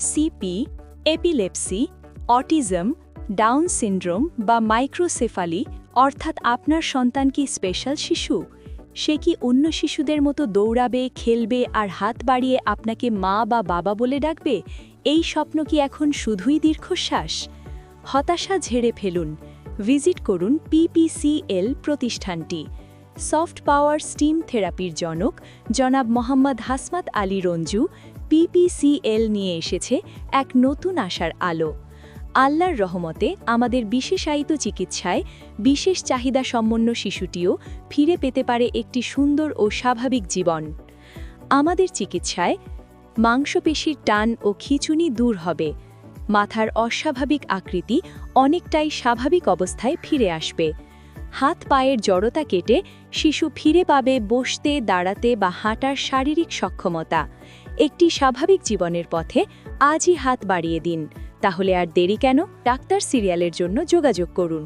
CP, epilepsy, autism, down syndrome বা মাইক্রোসেফালি অর্থাৎ আপনার সন্তান কি স্পেশাল শিশু? সে কি অন্য শিশুদের মতো দৌড়াবে, খেলবে আর হাত বাড়িয়ে আপনাকে মা বা বাবা বলে ডাকবে? এই স্বপ্ন কি এখন শুধুই দীর্ঘশ্বাস? হতাশা ঝেড়ে ফেলুন। ভিজিট করুন PPCL প্রতিষ্ঠানটি। সফট পাওয়ার স্টিম থেরাপির জনক জনাব মোহাম্মদ হাসমাত আলী রঞ্জু PPCL নিয়ে এসেছে এক নতুন আশার আলো। আল্লাহর রহমতে আমাদের বিশেষায়িত চিকিৎসায় বিশেষ চাহিদা সম্পন্ন শিশুটিও ফিরে পেতে পারে একটি সুন্দর ও স্বাভাবিক জীবন। আমাদের চিকিৎসায় মাংসপেশির টান ও খিঁচুনি দূর হবে, মাথার অস্বাভাবিক আকৃতি অনেকটাই স্বাভাবিক অবস্থায় ফিরে আসবে, হাত পায়ের জড়তা কেটে শিশু ফিরে পাবে বসতে, দাঁড়াতে বা হাঁটার শারীরিক সক্ষমতা। একটি স্বাভাবিক জীবনের পথে আজই হাত বাড়িয়ে দিন। তাহলে আর দেরি কেন? ডাক্তার সিরিয়ালের জন্য যোগাযোগ করুন।